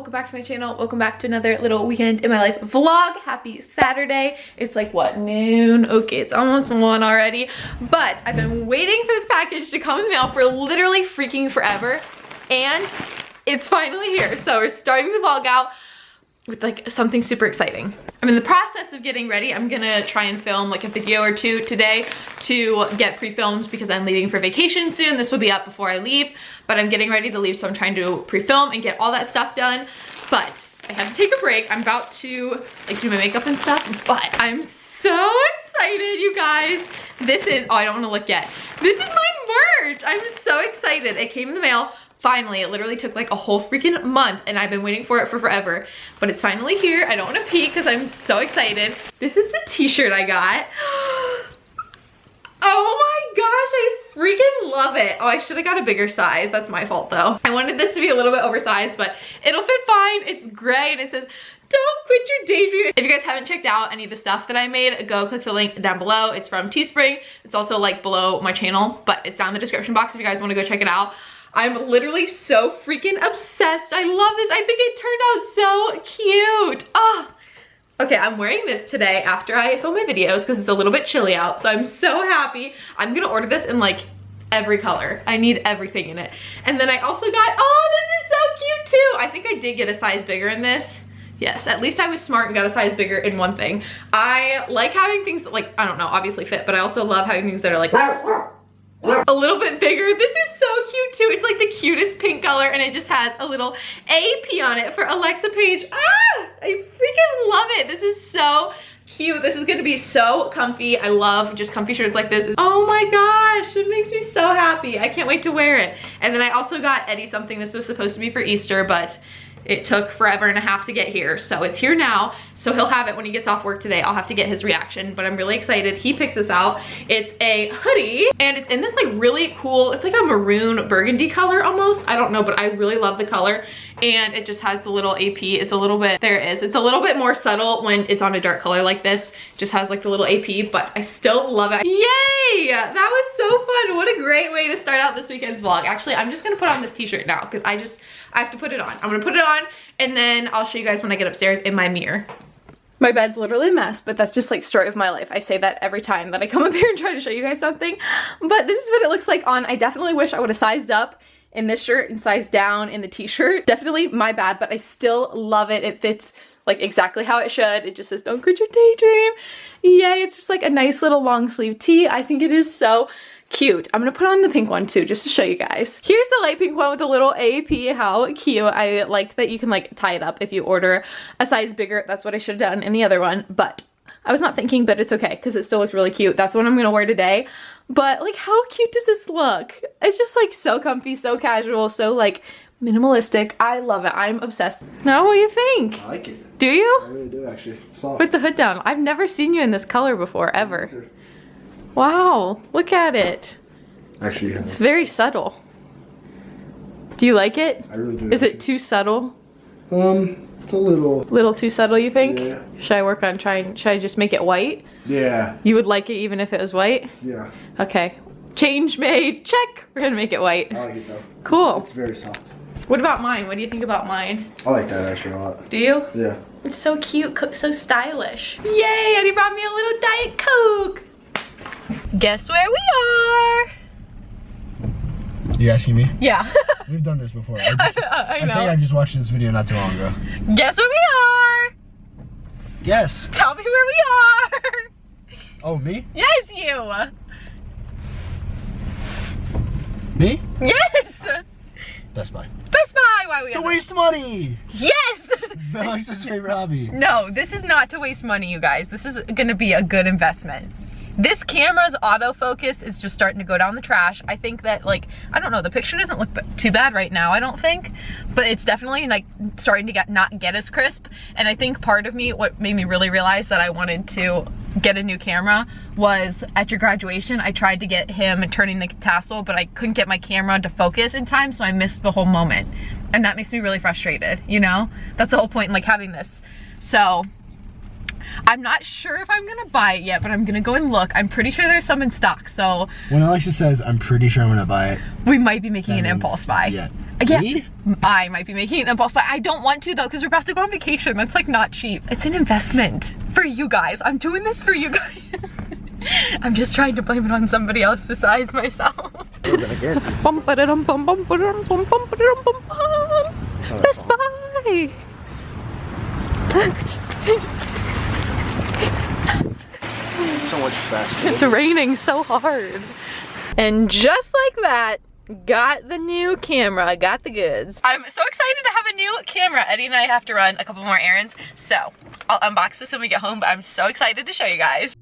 welcome back to my channel. Welcome back to another little weekend in my life vlog. Happy Saturday. It's like what, noon? Okay, it's almost 1 already, but I've been waiting for this package to come in the mail for literally freaking forever, and it's finally here. So we're starting the vlog out with like something super exciting. I'm in the process of getting ready. I'm gonna try and film like a video or two today to get pre-filmed because I'm leaving for vacation soon. This will be up before I leave, but I'm getting ready to leave, so I'm trying to pre-film and get all that stuff done. But I have to take a break. I'm about to like do my makeup and stuff, but I'm so excited, you guys. This is, oh, I don't wanna look yet. This is my merch. I'm so excited. It came in the mail. Finally, it literally took like a whole freaking month and I've been waiting for it for forever, but it's finally here. I don't want to peek because I'm so excited. This is the t-shirt I got. Oh my gosh, I freaking love it. Oh, I should have got a bigger size. That's my fault though. I wanted this to be a little bit oversized, but it'll fit fine. It's gray and it says, "Don't quit your daydream." If you guys haven't checked out any of the stuff that I made, go click the link down below. It's from Teespring. It's also like below my channel, but it's down in the description box if you guys want to go check it out. I'm literally so freaking obsessed. I love this. I think it turned out so cute. Oh, okay, I'm wearing this today after I film my videos because it's a little bit chilly out. So I'm so happy. I'm gonna order this in like every color. I need everything in it. And then I also got, oh, this is so cute too. I think I did get a size bigger in this. Yes, at least I was smart and got a size bigger in one thing. I like having things that like, I don't know, obviously fit, but I also love having things that are like a little bit bigger. This is so cute too. It's like the cutest pink color and it just has a little AP on it for Alexa Paige. Ah, I freaking love it. This is so cute. This is gonna be so comfy. I love just comfy shirts like this. Oh my gosh, it makes me so happy. I can't wait to wear it. And then I also got Eddie something. This was supposed to be for Easter, but it took forever and a half to get here. So it's here now. So he'll have it when he gets off work today. I'll have to get his reaction, but I'm really excited. He picked this out. It's a hoodie and it's in this like really cool, it's like a maroon burgundy color almost. I don't know, but I really love the color. And it just has the little AP. It's a little bit, there it is. It's a little bit more subtle when it's on a dark color like this. Just has like the little AP, but I still love it. Yay! That was so fun. What a great way to start out this weekend's vlog. Actually, I'm just gonna put on this t-shirt now because I have to put it on. I'm gonna put it on and then I'll show you guys when I get upstairs in my mirror. My bed's literally a mess, but that's just like story of my life. I say that every time that I come up here and try to show you guys something, but this is what it looks like on. I definitely wish I would have sized up in this shirt and sized down in the t-shirt. Definitely my bad, but I still love it. It fits like exactly how it should. It just says, "Don't quit your daydream." Yay, it's just like a nice little long sleeve tee. I think it is so cute. I'm gonna put on the pink one too, just to show you guys. Here's the light pink one with a little AP. How cute. I like that you can like tie it up if you order a size bigger. That's what I should have done in the other one, but I was not thinking, but it's okay because it still looks really cute. That's the one I'm gonna wear today. But like, how cute does this look? It's just like so comfy, so casual, so like minimalistic. I love it. I'm obsessed. Now, what do you think? I like it. Do you? I really do actually. It's soft. With the hood down. I've never seen you in this color before, ever. Wow, look at it. Actually, yeah. It's very subtle. Do you like it? I really do. Is it too subtle? It's a little. Little too subtle, you think? Yeah. Should I work on should I just make it white? Yeah. You would like it even if it was white? Yeah. Okay. Change made. Check. We're gonna make it white. I like it though. Cool. It's very soft. What about mine? What do you think about mine? I like that actually a lot. Do you? Yeah. It's so cute, so stylish. Yay, Eddie brought me a little Diet Coke. Guess where we are? You asking me? Yeah. We've done this before. I know. I think I just watched this video not too long ago. Guess where we are? Yes. Tell me where we are. Oh, me? Yes, you. Me? Yes. Best Buy. Best Buy. Why we? To waste money. Yes. Alexa's favorite hobby. No, this is not to waste money, you guys. This is gonna be a good investment. This camera's autofocus is just starting to go down the trash. I think that like, I don't know, the picture doesn't look too bad right now, I don't think, but it's definitely like starting to not get as crisp. And I think part of me, what made me really realize that I wanted to get a new camera was at your graduation, I tried to get him turning the tassel, but I couldn't get my camera to focus in time, so I missed the whole moment. And that makes me really frustrated, you know? That's the whole point in like having this. So I'm not sure if I'm gonna buy it yet, but I'm gonna go and look. I'm pretty sure there's some in stock, so. When Alexa says, "I'm pretty sure I'm gonna buy it," we might be making an impulse buy. Yeah. Yeah, Me? I might be making an impulse, but I don't want to though, because we're about to go on vacation. That's like not cheap. It's an investment for you guys. I'm doing this for you guys. I'm just trying to blame it on somebody else besides myself. Best Buy. So much faster. It's raining so hard. And just like that, got the new camera, got the goods. I'm so excited to have a new camera. Eddie and I have to run a couple more errands, so I'll unbox this when we get home, but I'm so excited to show you guys.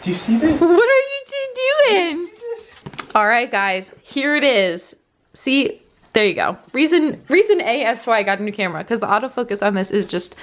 Do you see this? What are you two doing? All right, guys, here it is. See, there you go. Reason A as to why I got a new camera, because the autofocus on this is just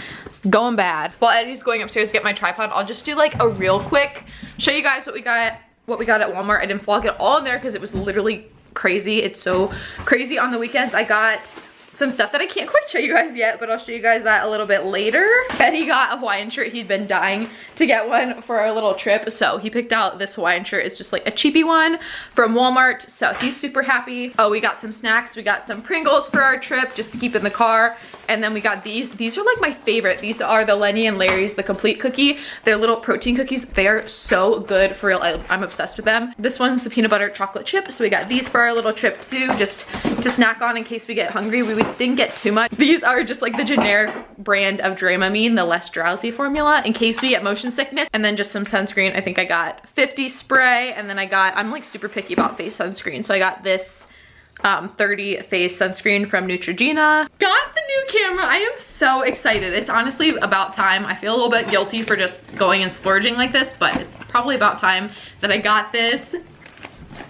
going bad. While Eddie's going upstairs to get my tripod, I'll just do like a real quick, show you guys what we got at Walmart. I didn't vlog it all in there because it was literally crazy. It's so crazy on the weekends. I got some stuff that I can't quite show you guys yet, but I'll show you guys that a little bit later. Eddie got a Hawaiian shirt. He'd been dying to get one for our little trip, so he picked out this Hawaiian shirt. It's just like a cheapy one from Walmart, so he's super happy. Oh, we got some snacks. We got some Pringles for our trip just to keep in the car, and then we got these. These are like my favorite. These are the Lenny and Larry's The Complete Cookie. They're little protein cookies. They're so good, for real. I'm obsessed with them. This one's the peanut butter chocolate chip, so we got these for our little trip too, just to snack on in case we get hungry. We didn't get too much. These are just like the generic brand of Dramamine, the less drowsy formula, in case we get motion sickness. And then just some sunscreen. I think I got 50 spray, and then I'm like super picky about face sunscreen, so I got this 30 face sunscreen from Neutrogena. Got the new camera. I am so excited. It's honestly about time. I feel a little bit guilty for just going and splurging like this, but it's probably about time that I got this.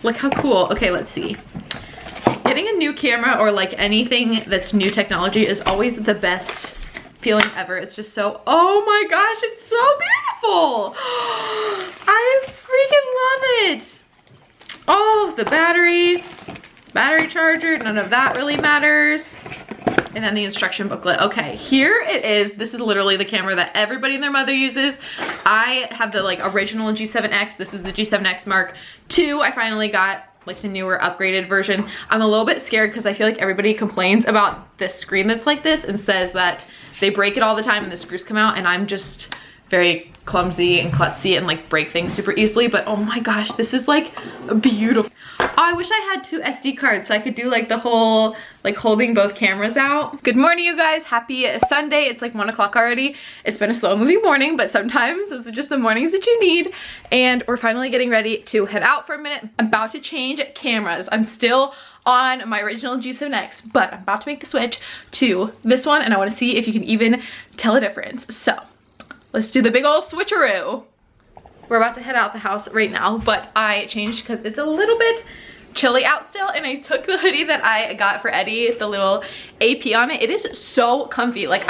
Look how cool. Okay, let's see. Getting a new camera or like anything that's new technology is always the best feeling ever. It's just so, oh my gosh, it's so beautiful. I freaking love it. Oh, the battery charger, none of that really matters. And then the instruction booklet. Okay, here it is. This is literally the camera that everybody and their mother uses. I have the like original G7X. This is the G7X Mark II. I finally got like the newer upgraded version. I'm a little bit scared because I feel like everybody complains about this screen that's like this and says that they break it all the time and the screws come out, and I'm just very clumsy and klutzy and like break things super easily. But oh my gosh, this is like beautiful. Oh, I wish I had 2 SD cards so I could do like the whole like holding both cameras out. Good morning, you guys. Happy Sunday. It's like 1 o'clock already. It's been a slow moving morning, but sometimes those are just the mornings that you need. And we're finally getting ready to head out for a minute. I'm about to change cameras. I'm still on my original G7X, but I'm about to make the switch to this one, and I want to see if you can even tell a difference. So let's do the big old switcheroo. We're about to head out the house right now, but I changed because it's a little bit chilly out still, and I took the hoodie that I got for Eddie, the little AP on it. It is so comfy. Like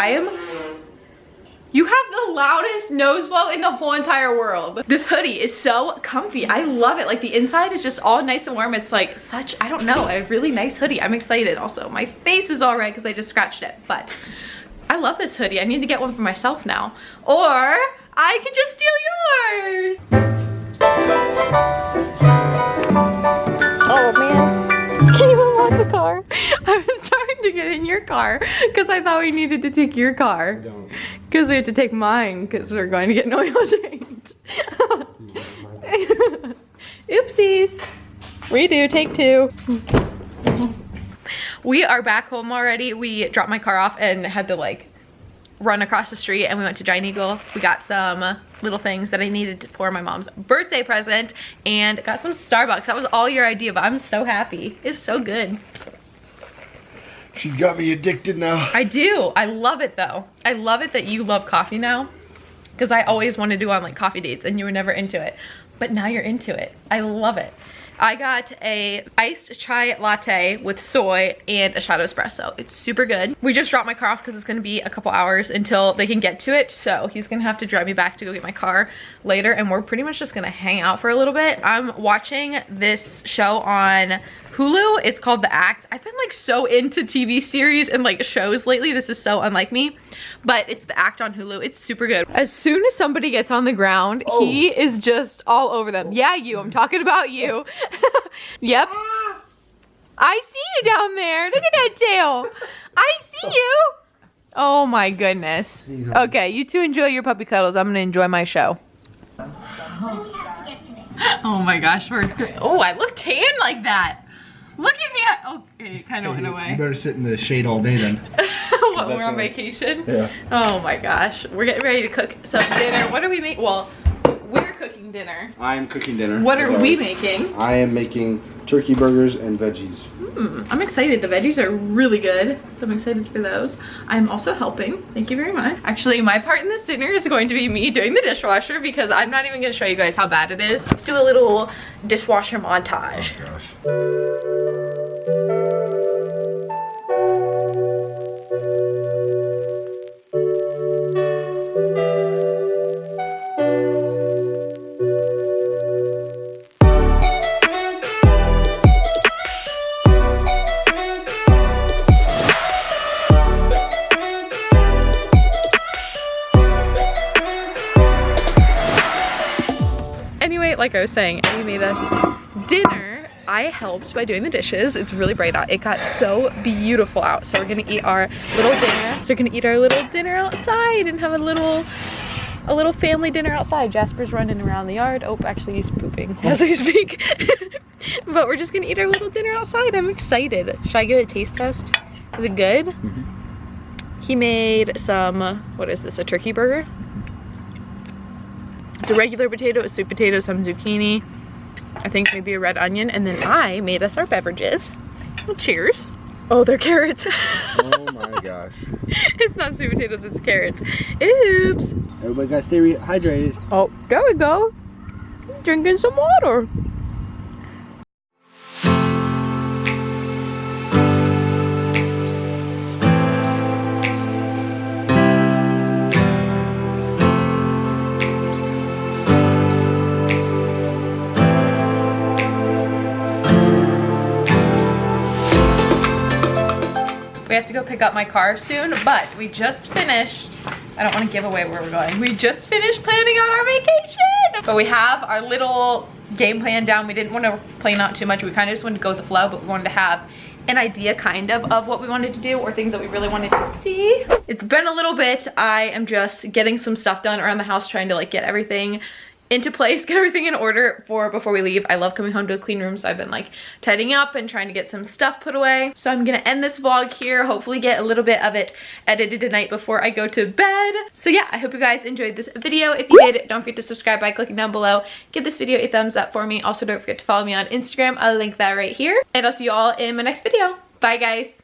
you have the loudest nose blow in the whole entire world. This hoodie is so comfy. I love it. Like the inside is just all nice and warm. It's like such, I don't know, a really nice hoodie. I'm excited. Also, my face is all right because I just scratched it, but I love this hoodie. I need to get one for myself now. Or I can just steal yours. Oh man, I can't even walk the car. I was trying to get in your car because I thought we needed to take your car. Because we have to take mine because we're going to get an oil change. Oopsies. Redo, take 2. We are back home already. We dropped my car off and had to like run across the street, and we went to Giant Eagle. We got some little things that I needed for my mom's birthday present and got some Starbucks. That was all your idea, but I'm so happy. It's so good. She's got me addicted now. I do. I love it though. I love it that you love coffee now, because I always wanted to go on like coffee dates and you were never into it, but now you're into it. I love it. I got a iced chai latte with soy and a shot of espresso. It's super good. We just dropped my car off because it's gonna be a couple hours until they can get to it. So he's gonna have to drive me back to go get my car later, and we're pretty much just gonna hang out for a little bit. I'm watching this show on Hulu. It's called The Act. I've been like so into TV series and like shows lately. This is so unlike me, but it's The Act on Hulu. It's super good. As soon as somebody gets on the ground, he is just all over them. Yeah, you. I'm talking about you. Yep. I see you down there. Look at that tail. I see you. Oh my goodness. Okay, you two enjoy your puppy cuddles. I'm gonna enjoy my show. Oh my gosh, oh, I look tan like that. Look at me. Oh, it kind of went away. You better sit in the shade all day then. What, we're on vacation? Yeah. Oh my gosh. We're getting ready to cook some dinner. What are we making? Well, we're cooking dinner. I'm cooking dinner. What are we making? I am making turkey burgers and veggies. I'm excited. The veggies are really good, so I'm excited for those. I'm also helping. Thank you very much. Actually, my part in this dinner is going to be me doing the dishwasher because I'm not even going to show you guys how bad it is. Let's do a little dishwasher montage. Oh gosh. Anyway, like I was saying, we made us dinner. I helped by doing the dishes. It's really bright out. It got so beautiful out. So we're gonna eat our little dinner. So we're gonna eat our little dinner outside and have a little family dinner outside. Jasper's running around the yard. Oh, actually he's pooping as we speak. But we're just gonna eat our little dinner outside. I'm excited. Should I give it a taste test? Is it good? Mm-hmm. He made some, what is this, a turkey burger? It's a regular potato, a sweet potato, some zucchini, I think maybe a red onion, and then I made us our beverages. Well, cheers. Oh, they're carrots. Oh my gosh. It's not sweet potatoes, it's carrots. Oops. Everybody gotta stay hydrated. Oh, there we go. Drinking some water. We have to go pick up my car soon, but we just finished. I don't want to give away where we're going. We just finished planning out our vacation. But we have our little game plan down. We didn't want to plan out too much. We kind of just wanted to go with the flow, but we wanted to have an idea kind of what we wanted to do or things that we really wanted to see. It's been a little bit. I am just getting some stuff done around the house, trying to like get everything into place, get everything in order for before we leave. I love coming home to a clean room, so I've been like tidying up and trying to get some stuff put away. So I'm gonna end this vlog here, hopefully get a little bit of it edited tonight before I go to bed. So yeah, I hope you guys enjoyed this video. If you did, don't forget to subscribe by clicking down below. Give this video a thumbs up for me. Also, don't forget to follow me on Instagram. I'll link that right here. And I'll see you all in my next video. Bye guys.